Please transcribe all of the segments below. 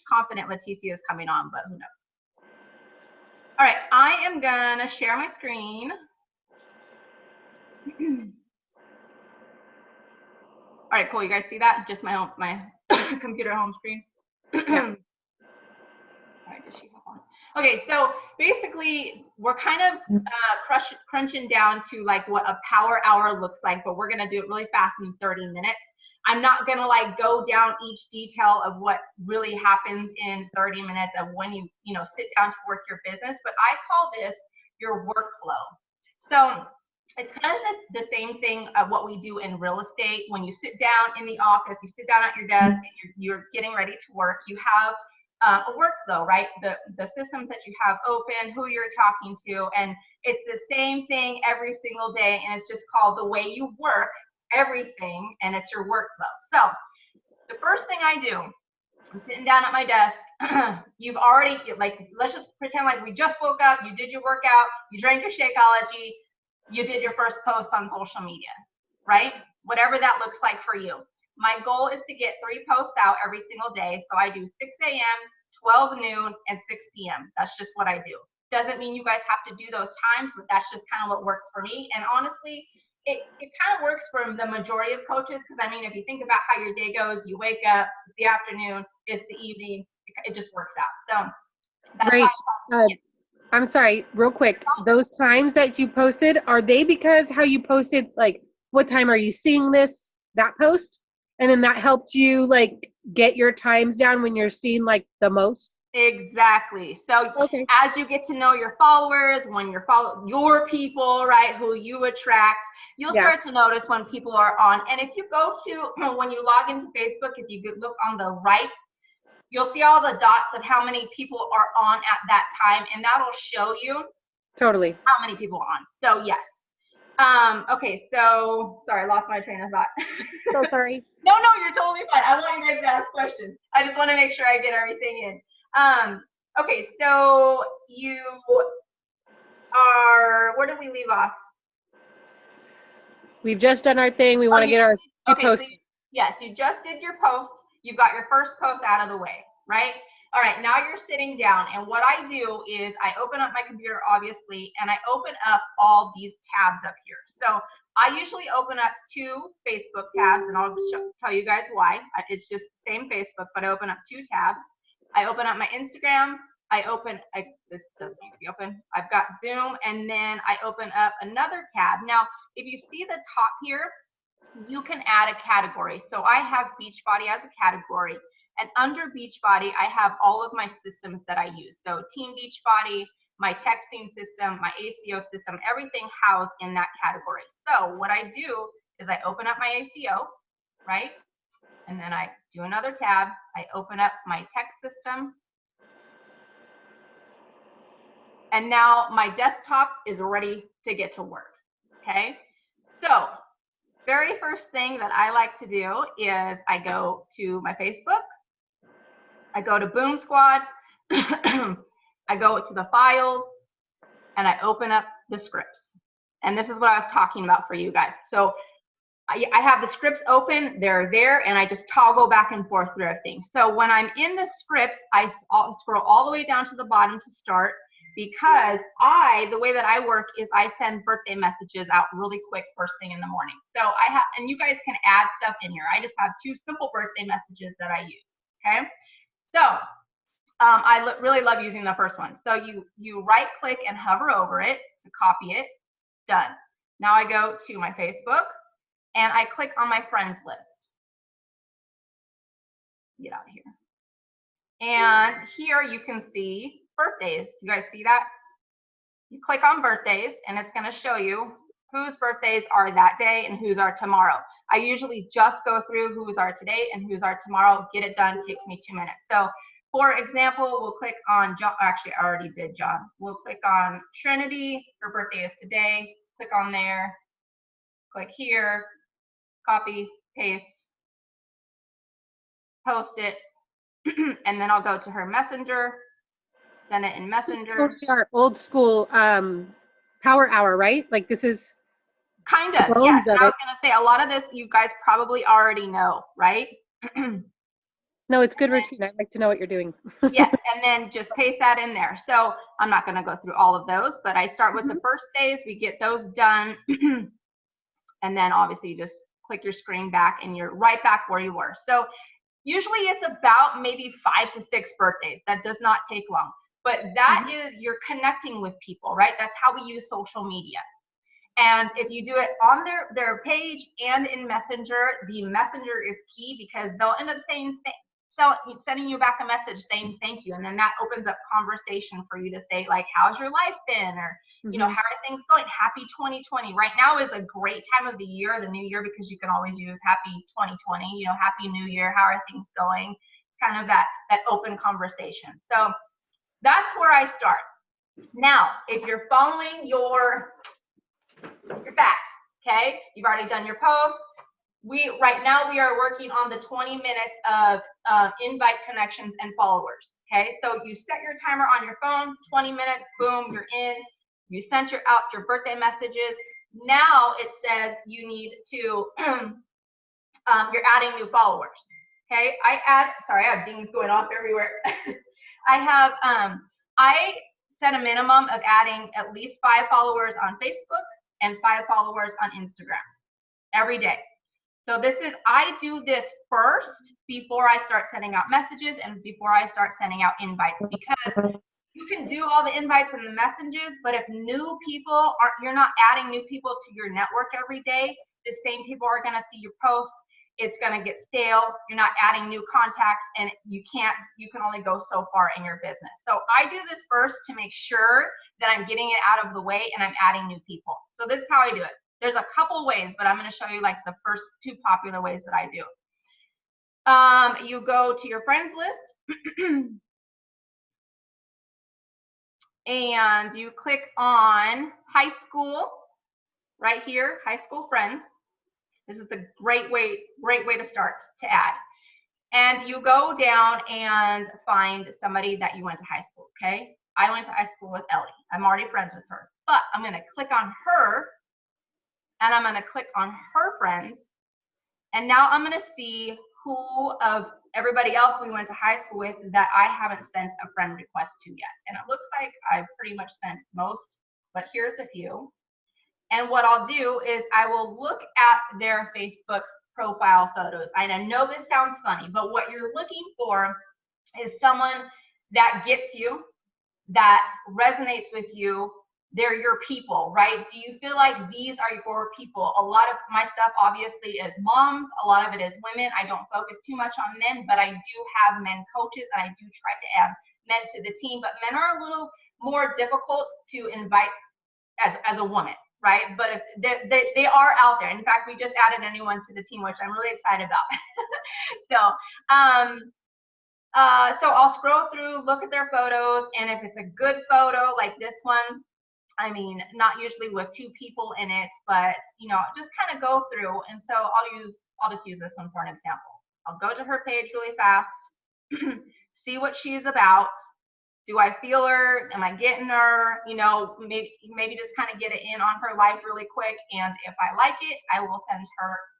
confident Leticia is coming on, but who knows. All right, I am gonna share my screen. All right, cool. You guys see that? Just my computer home screen. Yeah. All right, does she hop on? Okay, so basically we're kind of crunching down to like what a power hour looks like, but we're gonna do it really fast in 30 minutes. I'm not gonna like go down each detail of what really happens in 30 minutes of when you sit down to work your business, but I call this your workflow. So it's kind of the same thing of what we do in real estate. When you sit down in the office, you sit down at your desk, and you're getting ready to work, you have a workflow, right? The systems that you have open, who you're talking to, and it's the same thing every single day, and it's just called the way you work everything, and it's your workflow. So the first thing I do, I'm sitting down at my desk. You've already, like, let's just pretend like we just woke up, you did your workout, you drank your Shakeology, you did your first post on social media, right? Whatever that looks like for you. My goal is to get 3 posts out every single day. So I do 6 a.m., 12 noon, and 6 p.m. That's just what I do. Doesn't mean you guys have to do those times, but that's just kind of what works for me. And honestly, it kind of works for the majority of coaches, because I mean, if you think about how your day goes, you wake up, it's the afternoon, it's the evening, it just works out. So that's Great. I'm sorry, real quick. Those times that you posted, are they because how you posted, like, what time are you seeing that post? And then that helped you like get your times down when you're seeing like the most? Exactly. So okay. As you get to know your followers, when you follow your people, right, who you attract, you'll start to notice when people are on. And if you go to, when you log into Facebook, if you look on the right, you'll see all the dots of how many people are on at that time, and that'll show you totally how many people are on. So yes. Okay, so sorry, I lost my train of thought. So sorry. No, you're totally fine. I want you guys to ask questions. I just want to make sure I get everything in. Okay, so you are, where did we leave off? We've just done our thing. We want to get our posts. So yes, you just did your post. You've got your first post out of the way, right? All right, now you're sitting down, and what I do is I open up my computer, obviously, and I open up all these tabs up here. So I usually open up 2 Facebook tabs, and I'll tell you guys why. It's just the same Facebook, but I open up 2 tabs. I open up my Instagram. This doesn't need to be open. I've got Zoom, and then I open up another tab. Now, if you see the top here, you can add a category. So I have Beachbody as a category. And under Beachbody, I have all of my systems that I use. So Team Beachbody, my texting system, my ACO system, everything housed in that category. So what I do is I open up my ACO, right? And then I do another tab. I open up my text system. And now my desktop is ready to get to work, okay? So very first thing that I like to do is I go to my Facebook. I go to Boom Squad, I go to the files, and I open up the scripts. And this is what I was talking about for you guys. So I have the scripts open, they're there, and I just toggle back and forth through everything. So when I'm in the scripts, I'll scroll all the way down to the bottom to start, because the way that I work is I send birthday messages out really quick first thing in the morning. So and you guys can add stuff in here. I just have 2 simple birthday messages that I use, okay? So I really love using the first one. So you right click and hover over it to copy it. Done. Now I go to my Facebook and I click on my friends list. Get out of here. And here you can see birthdays. You guys see that? You click on birthdays and it's going to show you whose birthdays are that day and whose are tomorrow. I usually just go through whose are today and whose are tomorrow, get it done, takes me 2 minutes. So for example, we'll click on John. Actually, I already did John. We'll click on Trinity. Her birthday is today. Click on there. Click here. Copy, paste, post it, and then I'll go to her Messenger. Send it in Messenger. This is totally our old school power hour, right? Like this is kind of. Yes. I was gonna say a lot of this you guys probably already know, right? No, it's good routine. I'd like to know what you're doing. Yes, and then just paste that in there. So I'm not going to go through all of those, but I start with the first days. We get those done. And then obviously you just click your screen back and you're right back where you were. So usually it's about maybe 5 to 6 birthdays. That does not take long. But that is, you're connecting with people, right? That's how we use social media. And if you do it on their page and in Messenger, the Messenger is key because they'll end up saying, sending you back a message saying thank you. And then that opens up conversation for you to say, like, how's your life been? Or, you know, how are things going? Happy 2020. Right now is a great time of the year, the new year, because you can always use happy 2020, you know, happy new year. How are things going? It's kind of that open conversation. So that's where I start. Now, if you're following your facts, okay, you've already done your post. Right now we are working on the 20 minutes of invite connections and followers. Okay, so you set your timer on your phone, 20 minutes, boom, you're in. You sent out your birthday messages. Now it says you need to, you're adding new followers. Okay, sorry, I have dings going off everywhere. I set a minimum of adding at least 5 followers on Facebook and 5 followers on Instagram every day. So I do this first before I start sending out messages and before I start sending out invites, because you can do all the invites and the messages, but if you're not adding new people to your network every day, the same people are going to see your posts. It's going to get stale. You're not adding new contacts, and you can only go so far in your business. So I do this first to make sure that I'm getting it out of the way and I'm adding new people. So this is how I do it. There's a couple ways, but I'm going to show you like the first 2 popular ways that I do. You go to your friends list and you click on high school right here, high school friends. This is the great way to start to add. And you go down and find somebody that you went to high school, okay? I went to high school with Ellie. I'm already friends with her, but I'm going to click on her and I'm going to click on her friends. And now I'm going to see who of everybody else we went to high school with that I haven't sent a friend request to yet. And it looks like I've pretty much sent most, but here's a few. And what I'll do is I will look at their Facebook profile photos. And I know this sounds funny, but what you're looking for is someone that gets you, that resonates with you. They're your people, right? Do you feel like these are your people? A lot of my stuff obviously is moms. A lot of it is women. I don't focus too much on men, but I do have men coaches and I do try to add men to the team. But men are a little more difficult to invite as a woman, right? But if they are out there. In fact, we just added a new one to the team, which I'm really excited about. So I'll scroll through, look at their photos, and if it's a good photo like this one, I mean, not usually with 2 people in it, but you know, just kind of go through. And so I'll just use this one for an example. I'll go to her page really fast, see what she's about. Do I feel her? Am I getting her? You know, maybe just kind of get it in on her life really quick. And if I like it, I will add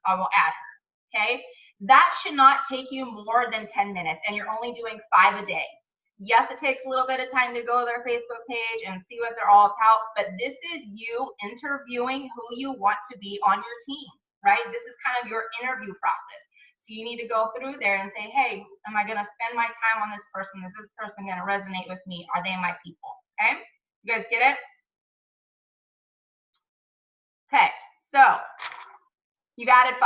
her. Okay. That should not take you more than 10 minutes, and you're only doing 5 a day. Yes, it takes a little bit of time to go to their Facebook page and see what they're all about, but this is you interviewing who you want to be on your team, right? This is kind of your interview process. So you need to go through there and say, hey, am I going to spend my time on this person? Is this person going to resonate with me? Are they my people? Okay, you guys get it? Okay, so you've added 5,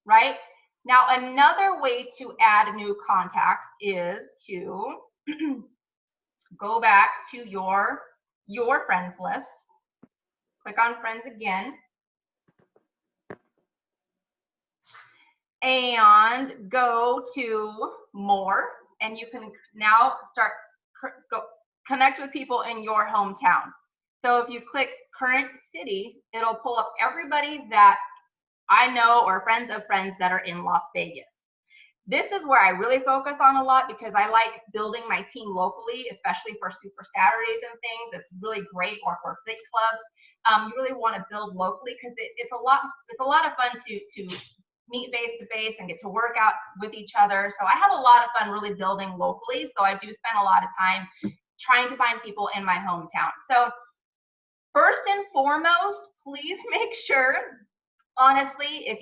right? Now, another way to add new contacts is to go back to your friends list. Click on friends again. And go to more. And you can now connect with people in your hometown. So if you click current city, it'll pull up everybody that I know or friends of friends that are in Las Vegas. This is where I really focus on a lot because I like building my team locally, especially for Super Saturdays and things. It's really great, or for fit clubs. You really want to build locally because it's a lot of fun to meet face to face and get to work out with each other. So I have a lot of fun really building locally. So I do spend a lot of time trying to find people in my hometown. So first and foremost, please make sure, honestly, if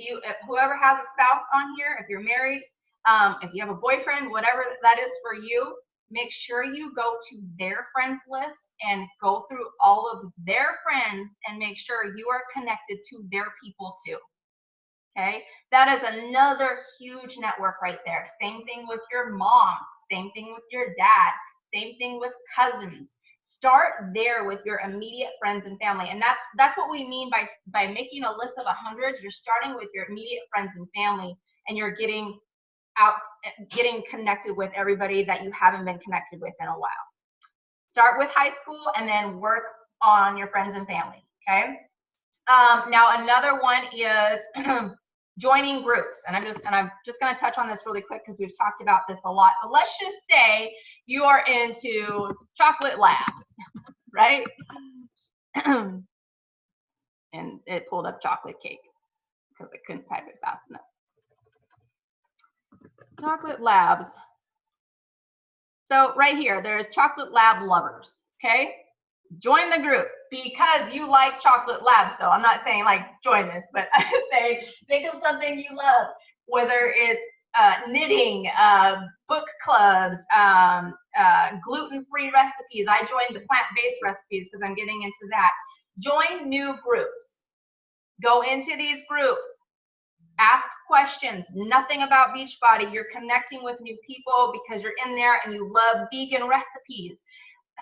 whoever has a spouse on here, if you're married, if you have a boyfriend, whatever that is for you, make sure you go to their friends list and go through all of their friends and make sure you are connected to their people too. Okay, that is another huge network right there. Same thing with your mom, same thing with your dad, same thing with cousins. Start there with your immediate friends and family, and that's what we mean by making a list of 100. You're starting with your immediate friends and family, and you're getting connected with everybody that you haven't been connected with in a while. Start with high school and then work on your friends and family. Okay. Now another one is joining groups, and I'm just going to touch on this really quick because we've talked about this a lot. But let's just say you are into chocolate labs, right? And it pulled up chocolate cake because I couldn't type it fast enough. Chocolate labs. So right here, there's chocolate lab lovers. Okay. Join the group because you like chocolate labs. So I'm not saying like join this, but I say think of something you love, whether it's knitting, book clubs, gluten-free recipes. I joined the plant-based recipes because I'm getting into that. Join new groups. Go into these groups. Ask questions. Nothing about Beachbody. You're connecting with new people because you're in there and you love vegan recipes.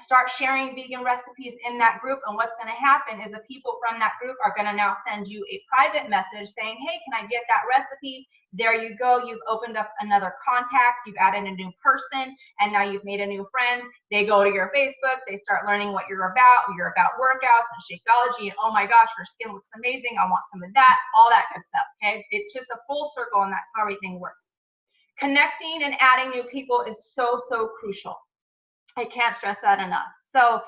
Start sharing vegan recipes in that group, and what's going to happen is the people from that group are going to now send you a private message saying, hey, can I get that recipe? There you go. You've opened up another contact. You've added a new person, and now you've made a new friend. They go to your Facebook. They start learning what you're about. You're about workouts and Shakeology, and oh my gosh, your skin looks amazing. I want some of that, all that good stuff, okay? It's just a full circle, and that's how everything works. Connecting and adding new people is so, so crucial. I can't stress that enough. So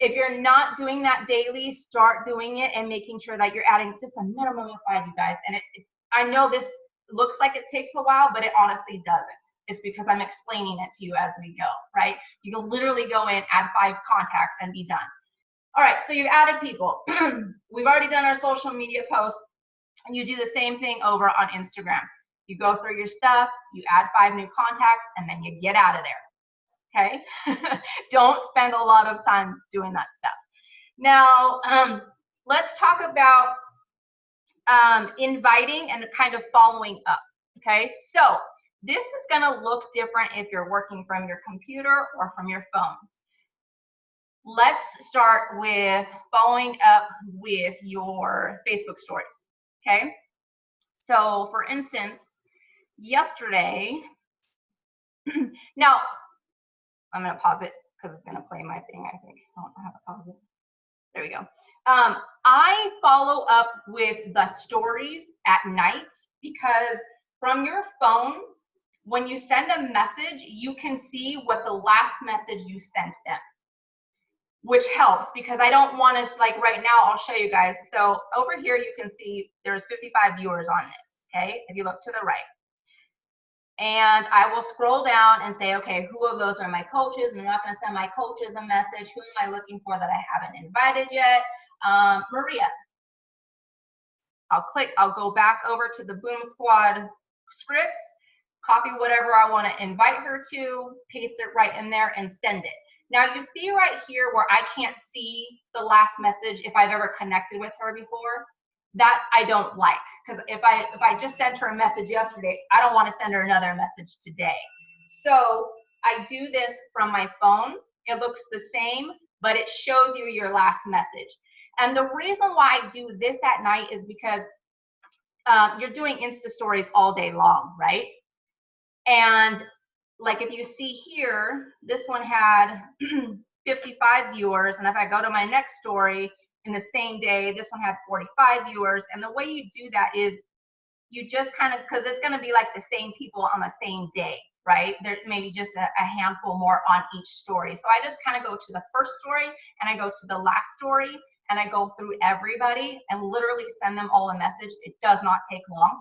if you're not doing that daily, start doing it and making sure that you're adding just a minimum of 5, you guys. And I know this looks like it takes a while, but it honestly doesn't. It's because I'm explaining it to you as we go, right? You can literally go in, add 5 contacts and be done. All right, so you've added people. We've already done our social media posts, and you do the same thing over on Instagram. You go through your stuff, you add 5 new contacts, and then you get out of there. Okay, don't spend a lot of time doing that stuff. Now, let's talk about inviting and kind of following up. Okay, so this is going to look different if you're working from your computer or from your phone. Let's start with following up with your Facebook stories. Okay, so for instance, yesterday, now, I'm going to pause it because it's going to play my thing, I think. I don't know how to pause it. There we go. I follow up with the stories at night because from your phone, when you send a message, you can see what the last message you sent them, which helps because I don't want to, like right now, I'll show you guys. So over here, you can see there's 55 viewers on this, okay? If you look to the right. And I will scroll down and say, okay, who of those are my coaches? And I'm not going to send my coaches a message. Who am I looking for that I haven't invited yet? Maria. I'll go back over to the Boom Squad scripts, copy whatever I want to invite her to, paste it right in there and send it. Now you see right here where I can't see the last message if I've ever connected with her before. That I don't like, because if I just sent her a message yesterday, I don't want to send her another message today. So I do this from my phone. It looks the same, but it shows you your last message. And the reason why I do this at night is because you're doing Insta stories all day long, right? And like if you see here, this one had 55 viewers, and if I go to my next story, in the same day, this one had 45 viewers. And the way you do that is you just kind of, because it's going to be like the same people on the same day, right? There may be just a handful more on each story. So I just kind of go to the first story and I go to the last story and I go through everybody and literally send them all a message. It does not take long.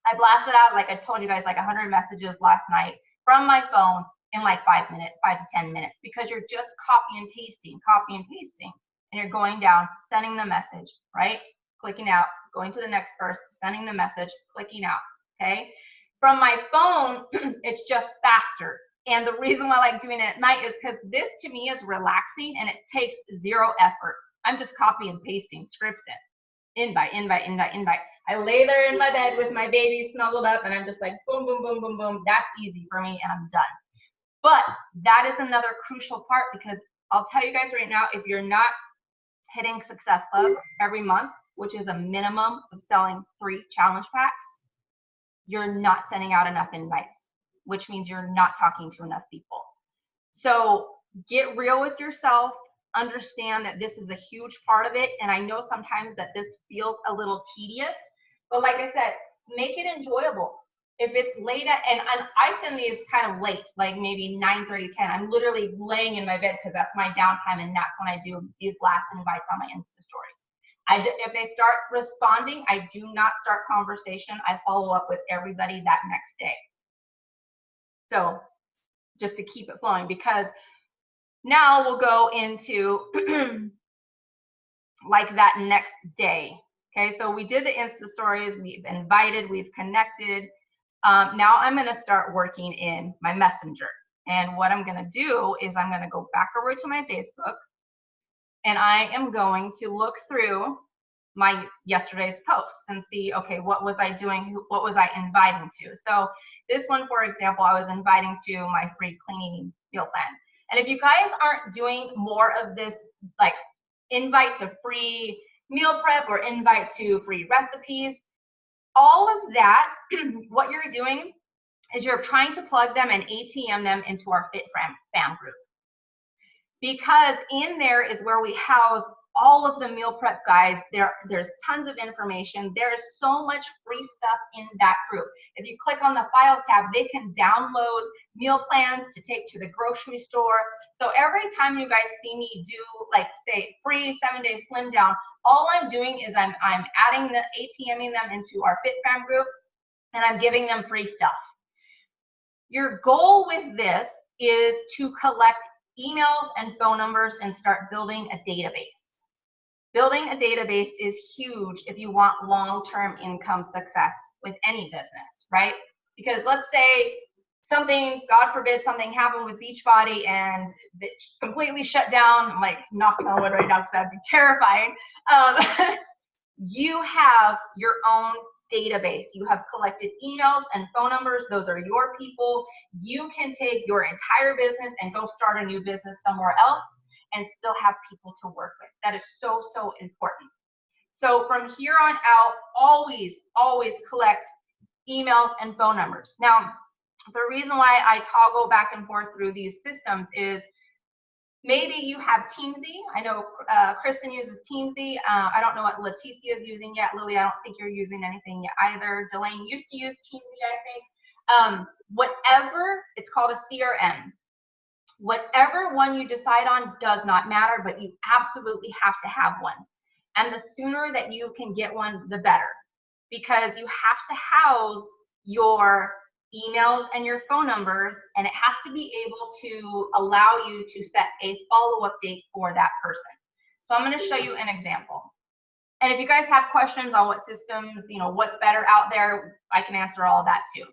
I blasted out, like I told you guys, like 100 messages last night from my phone in like 5 minutes, 5 to 10 minutes, because you're just copy and pasting, and you're going down, sending the message, right? Clicking out, going to the next person, sending the message, clicking out, okay? From my phone, it's just faster. And the reason why I like doing it at night is because this to me is relaxing and it takes zero effort. I'm just copy and pasting scripts in. Invite, invite, invite, invite. I lay there in my bed with my baby snuggled up and I'm just like boom, boom, boom, boom, boom. That's easy for me and I'm done. But that is another crucial part, because I'll tell you guys right now, if you're not hitting Success Club every month, which is a minimum of selling 3 challenge packs, you're not sending out enough invites, which means you're not talking to enough people. So get real with yourself, understand that this is a huge part of it. And I know sometimes that this feels a little tedious, but like I said, make it enjoyable. If it's late and I send these kind of late, like maybe 9:30, 10. I'm literally laying in my bed because that's my downtime, and that's when I do these last invites on my Insta stories. If they start responding, I do not start conversation. I follow up with everybody that next day. So just to keep it flowing, because now we'll go into like that next day. Okay, so we did the Insta stories, we've invited, we've connected. Now I'm going to start working in my messenger. And what I'm going to do is I'm going to go back over to my Facebook and I am going to look through my yesterday's posts and see, okay, what was I doing? What was I inviting to? So this one, for example, I was inviting to my free cleaning meal plan. And if you guys aren't doing more of this, like invite to free meal prep or invite to free recipes, all of that, what you're doing is you're trying to plug them and ATM them into our Fit Fam group. Because in there is where we house all of the meal prep guides. There's tons of information. There's so much free stuff in that group. If you click on the files tab, they can download meal plans to take to the grocery store. So every time you guys see me do, like, say, free 7-day slim down, all I'm doing is I'm adding the ATMing them into our Fit Fam group, and I'm giving them free stuff. Your goal with this is to collect emails and phone numbers and start building a database. Building a database is huge if you want long-term income success with any business, right? Because let's say something, God forbid, something happened with Beachbody and it completely shut down. I'm like knocking on wood right now because that'd be terrifying. You have your own database. You have collected emails and phone numbers. Those are your people. You can take your entire business and go start a new business somewhere else and still have people to work with. That is so, so important. So from here on out, always, always collect emails and phone numbers. Now, the reason why I toggle back and forth through these systems is maybe you have Teamsy. I know Kristen uses Teamsy. I don't know what Leticia is using yet. Lily, I don't think you're using anything yet either. Delane used to use Teamsy, I think. Whatever, it's called a CRM. Whatever one you decide on does not matter, but you absolutely have to have one. And the sooner that you can get one, the better. Because you have to house your emails and your phone numbers, and it has to be able to allow you to set a follow-up date for that person. So I'm going to show you an example. And if you guys have questions on what systems, what's better out there, I can answer all of that too.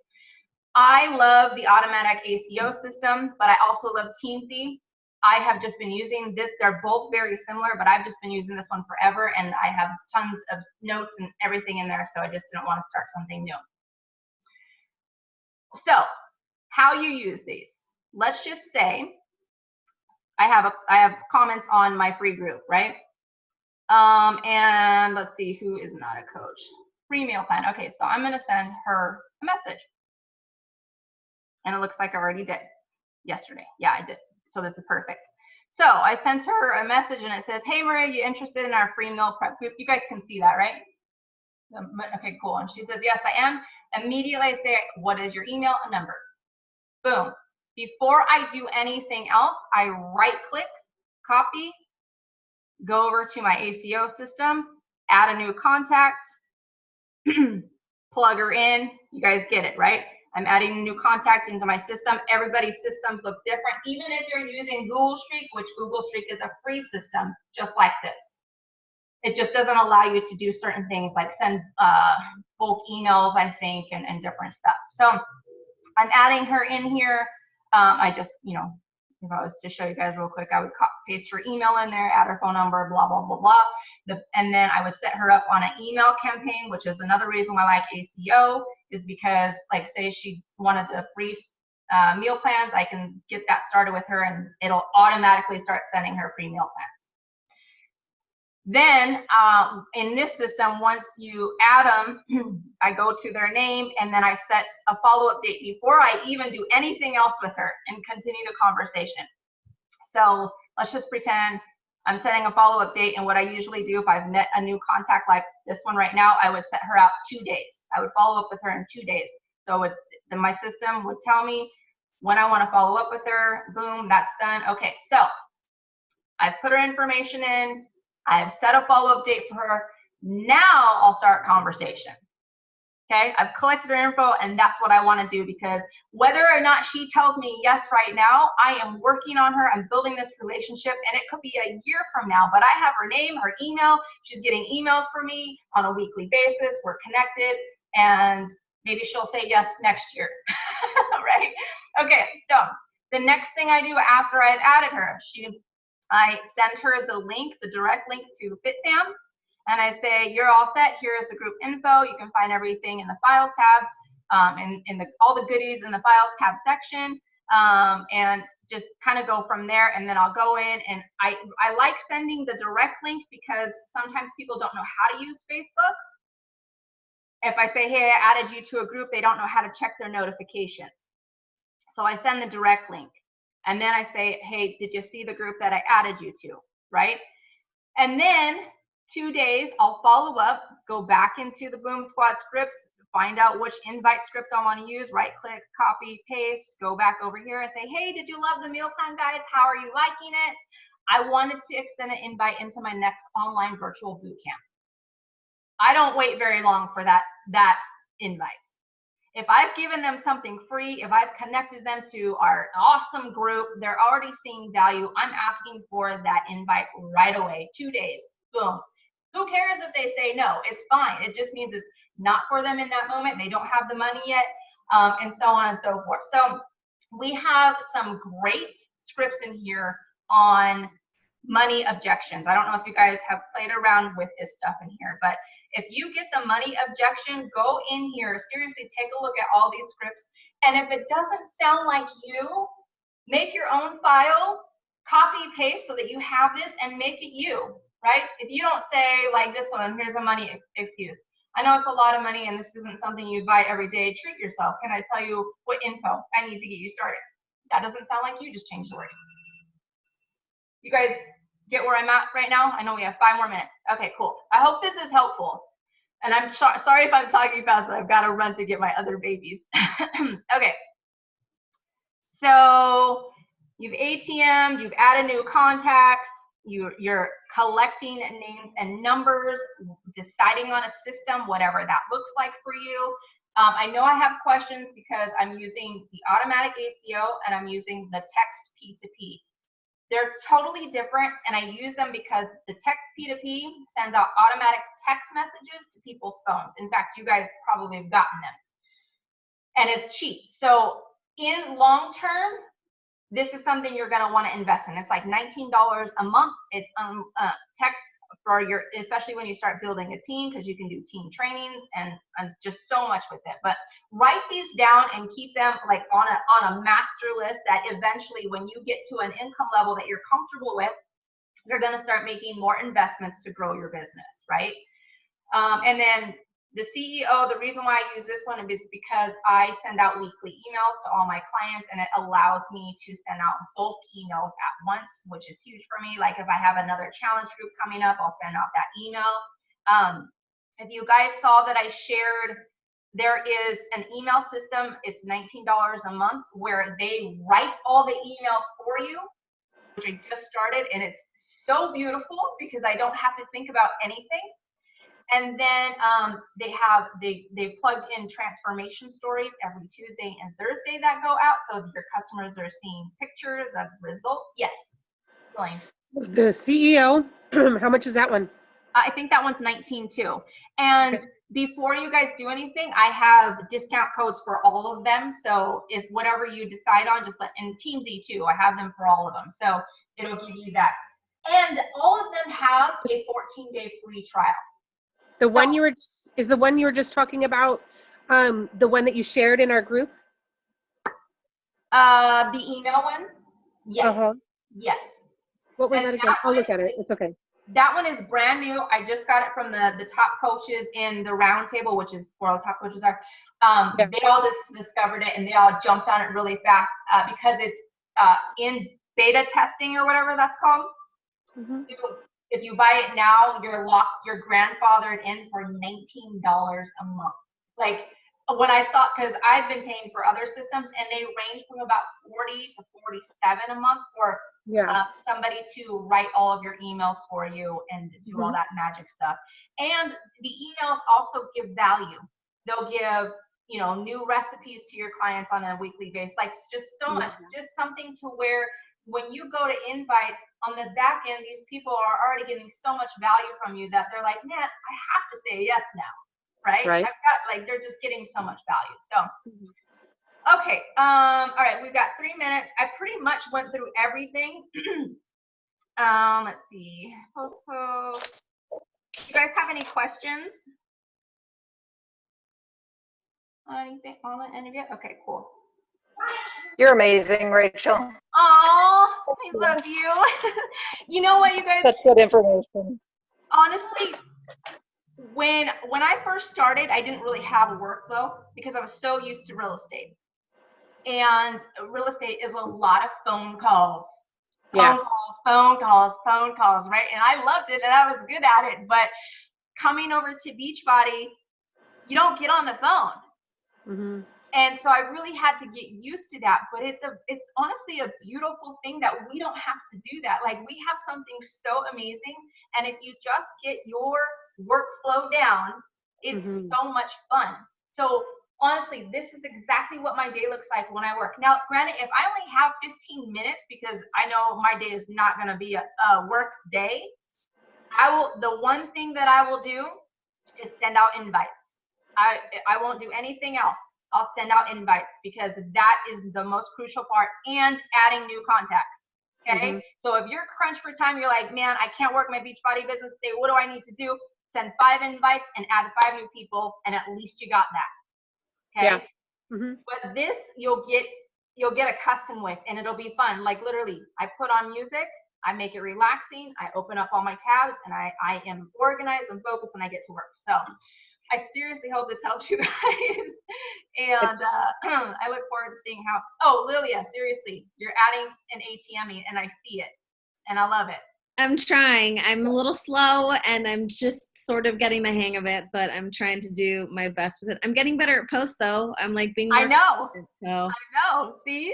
I love the automatic ACO system, but I also love Teamsy. I have just been using this. They're both very similar, but I've just been using this one forever, and I have tons of notes and everything in there, so I just didn't want to start something new. So how you use these. Let's just say I have comments on my free group, right? And let's see, who is not a coach? Free meal plan. Okay, so I'm going to send her a message. And it looks like I already did yesterday. Yeah, I did. So this is perfect. So I sent her a message and it says, hey, Maria, you interested in our free meal prep group? You guys can see that, right? Okay, cool. And she says, yes, I am. Immediately I say, what is your email and number? Boom. Before I do anything else, I right click, copy, go over to my ACO system, add a new contact, plug her in. You guys get it, right? I'm adding a new contact into my system. Everybody's systems look different. Even if you're using Google Streak, which Google Streak is a free system, just like this. It just doesn't allow you to do certain things like send bulk emails, I think, and different stuff. So I'm adding her in here. I just, you know, if I was to show you guys real quick, I would paste her email in there, add her phone number, blah, blah, blah, blah. And then I would set her up on an email campaign, which is another reason why I like ACO, is because, like, say she wanted the free meal plans, I can get that started with her and it'll automatically start sending her free meal plans. Then in this system, once you add them, I go to their name and then I set a follow-up date before I even do anything else with her and continue the conversation. So let's just pretend I'm setting a follow-up date, and what I usually do if I've met a new contact like this one right now, I would set her out 2 days. I would follow up with her in 2 days. So it's my system would tell me when I want to follow up with her. Boom, that's done. Okay, so I've put her information in. I've set a follow-up date for her. Now I'll start conversation. Okay, I've collected her info, and that's what I want to do, because whether or not she tells me yes right now, I am working on her. I'm building this relationship, and it could be a year from now, but I have her name, her email. She's getting emails from me on a weekly basis. We're connected, and maybe she'll say yes next year, right? Okay, so the next thing I do after I've added her, I send her the link, the direct link to FitFam, and I say, you're all set. Here's the group info. You can find everything in the Files tab, all the goodies in the Files tab section, and just kind of go from there. And then I'll go in, and I like sending the direct link because sometimes people don't know how to use Facebook. If I say, hey, I added you to a group, they don't know how to check their notifications. So I send the direct link. And then I say, hey, did you see the group that I added you to, right? And then 2 days, I'll follow up, go back into the Boom Squad scripts, find out which invite script I want to use, right click, copy, paste, go back over here and say, hey, did you love the meal plan guides? How are you liking it? I wanted to extend an invite into my next online virtual boot camp. I don't wait very long for that invite. If I've given them something free, if I've connected them to our awesome group, they're already seeing value. I'm asking for that invite right away. 2 days, boom. Who cares if they say no? It's fine. It just means it's not for them in that moment. They don't have the money yet, and so on and so forth. So we have some great scripts in here on money objections. I don't know if you guys have played around with this stuff in here, but if you get the money objection, go in here, seriously take a look at all these scripts, and if it doesn't sound like you, make your own file, copy paste so that you have this, and make it you, right? If you don't say like this one, here's a money excuse. I know it's a lot of money and this isn't something you buy every day. Treat yourself. Can I tell you what info I need to get you started? That doesn't sound like you, just change the word. You guys get where I'm at right now? I know we have 5 more minutes. Okay, cool. I hope this is helpful. And I'm sorry if I'm talking fast, but I've got to run to get my other babies. Okay. So you've ATM'd, you've added new contacts, you're collecting names and numbers, deciding on a system, whatever that looks like for you. I know I have questions because I'm using the automatic ACO and I'm using the text P2P. They're totally different, and I use them because the text P2P sends out automatic text messages to people's phones. In fact, you guys probably have gotten them. And it's cheap. So in long term, this is something you're going to want to invest in. It's like $19 a month. It's text for your, especially when you start building a team, because you can do team trainings and just so much with it. But write these down and keep them like on a master list that eventually when you get to an income level that you're comfortable with, you're going to start making more investments to grow your business, right? And then the CEO, the reason why I use this one is because I send out weekly emails to all my clients, and it allows me to send out bulk emails at once, which is huge for me. Like if I have another challenge group coming up, I'll send out that email. If you guys saw that I shared, there is an email system. It's $19 a month where they write all the emails for you, which I just started, and it's so beautiful because I don't have to think about anything. And then they plugged in transformation stories every Tuesday and Thursday that go out, so your customers are seeing pictures of results. Yes, Elaine. The CEO, how much is that one? I think that one's 19 too. And before you guys do anything, I have discount codes for all of them. So if whatever you decide on, just let, and Team Z too, I have them for all of them. So it'll give you that. And all of them have a 14-day free trial. The one you were, is the one you were just talking about, the one that you shared in our group? The email one? Yes. Uh-huh. Yes. What was that again? I'll look at it. It's okay. That one is brand new. I just got it from the top coaches in the roundtable, which is where all the top coaches are. They all just discovered it and they all jumped on it really fast because it's in beta testing or whatever that's called. Mm-hmm. If you buy it now, you're grandfathered in for $19 a month. Like when I saw, because I've been paying for other systems and they range from about 40 to 47 a month for somebody to write all of your emails for you and do all that magic stuff. And the emails also give value. They'll give, new recipes to your clients on a weekly basis. Like just so much, just something to where when you go to invites on the back end, these people are already getting so much value from you that they're like, man, I have to say yes now. Right? I've got they're just getting so much value. So, okay. All right. We've got 3 minutes. I pretty much went through everything. Let's see. Post. You guys have any questions? Anything on any of you? Okay, cool. You're amazing, Rachel. Oh, I love you. You know what, you guys? That's good information. Honestly, when I first started, I didn't really have a workflow because I was so used to real estate. And real estate is a lot of phone calls. Phone calls, right? And I loved it and I was good at it. But coming over to Beachbody, you don't get on the phone. Mm-hmm. And so I really had to get used to that. But it's honestly a beautiful thing that we don't have to do that. Like we have something so amazing. And if you just get your workflow down, it's so much fun. So honestly, this is exactly what my day looks like when I work. Now, granted, if I only have 15 minutes, because I know my day is not going to be a work day, the one thing that I will do is send out invites. I won't do anything else. I'll send out invites because that is the most crucial part, and adding new contacts. Okay. So if you're crunched for time, you're like, man, I can't work my Beachbody business today. What do I need to do? Send 5 invites and add 5 new people, and at least you got that. Okay. Yeah. But this you'll get accustomed with, and it'll be fun. Like literally, I put on music, I make it relaxing, I open up all my tabs, and I am organized and focused, and I get to work. So I seriously hope this helps you guys. And I look forward to seeing how, Lilia, seriously, you're adding an ATM and I see it and I love it. I'm trying. I'm a little slow and I'm just sort of getting the hang of it, but I'm trying to do my best with it. I'm getting better at posts though. I'm like being more I know. So I know. See?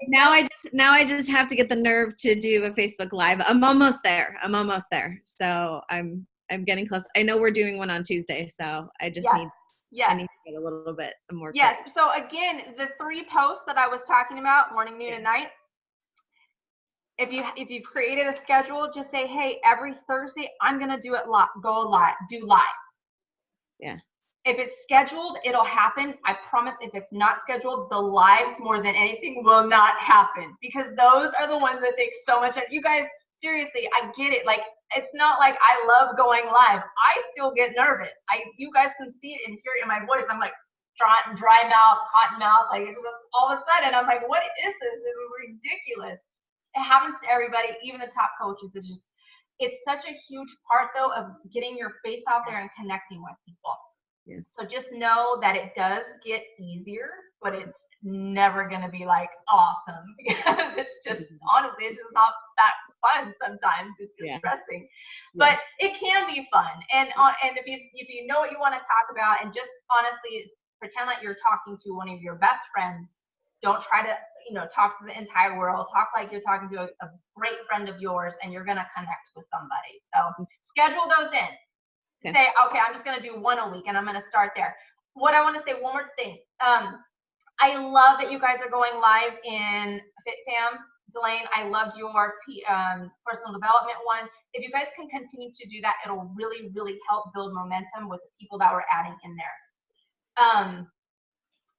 now I just have to get the nerve to do a Facebook Live. I'm almost there. So I'm getting close. I know we're doing one on Tuesday, so I just need to get a little bit more. Yes. So again, the 3 posts that I was talking about, morning, noon, and night. If you've created a schedule, just say, hey, every Thursday I'm gonna do it live. Do live. Yeah. If it's scheduled, it'll happen. I promise. If it's not scheduled, the lives more than anything will not happen, because those are the ones that take so much. You guys, seriously, I get it. Like, it's not like I love going live. I still get nervous. You guys can see it and hear it in my voice. I'm like dry mouth, cotton mouth. Like, it's just all of a sudden I'm like, what is this? This is ridiculous. It happens to everybody, even the top coaches. It's such a huge part though of getting your face out there and connecting with people. Yeah. So just know that it does get easier, but it's never going to be like awesome, because it's just, honestly, it's just not that fun sometimes. It's distressing, but it can be fun. And if you know what you want to talk about, and just honestly pretend like you're talking to one of your best friends. Don't try to, talk to the entire world. Talk like you're talking to a great friend of yours, and you're going to connect with somebody. So schedule those in. Okay. say, okay, I'm just going to do one a week and I'm going to start there. What I want to say, one more thing. I love that you guys are going live in FitFam. Delane, I loved your personal development one. If you guys can continue to do that, it'll really, really help build momentum with the people that we're adding in there.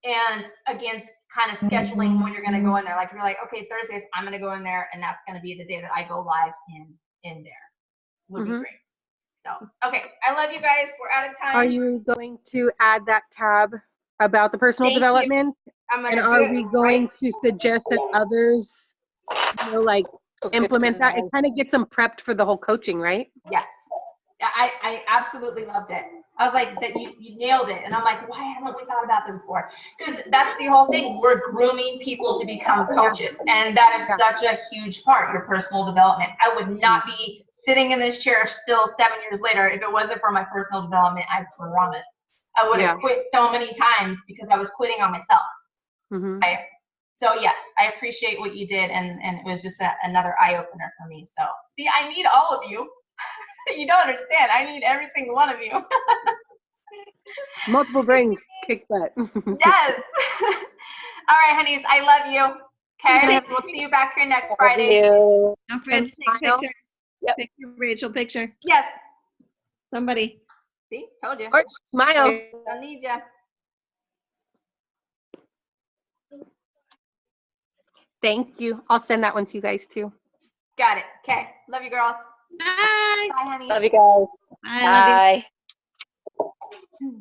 And again, kind of scheduling when you're going to go in there. Like if you're like, okay, Thursdays, I'm going to go in there, and that's going to be the day that I go live in there. Would be great. So, okay, I love you guys. We're out of time. Are you going to add that tab about the personal development? I'm gonna and are we going to suggest that others, like implement that? It kind of gets them prepped for the whole coaching, right? Yes. I absolutely loved it. I was like, that you nailed it. And I'm like, why haven't we thought about them before? Because that's the whole thing. We're grooming people to become coaches. And that is such a huge part, your personal development. I would not be sitting in this chair still 7 years later if it wasn't for my personal development, I promise. I would have quit so many times because I was quitting on myself. Right? So yes, I appreciate what you did. And it was just another eye-opener for me. So see, I need all of you. You don't understand. I need every single one of you. Multiple brains kick butt. Yes. All right, honeys. I love you. Okay. We'll see you back here next Friday. You. Don't forget to take a picture. Yep. Picture, Rachel, picture. Yes. Somebody. See, told you. Or smile. Don't need ya. Thank you. I'll send that one to you guys too. Got it. Okay. Love you, girls. Bye. Bye, honey. Love you guys. Bye. Bye. Hmm.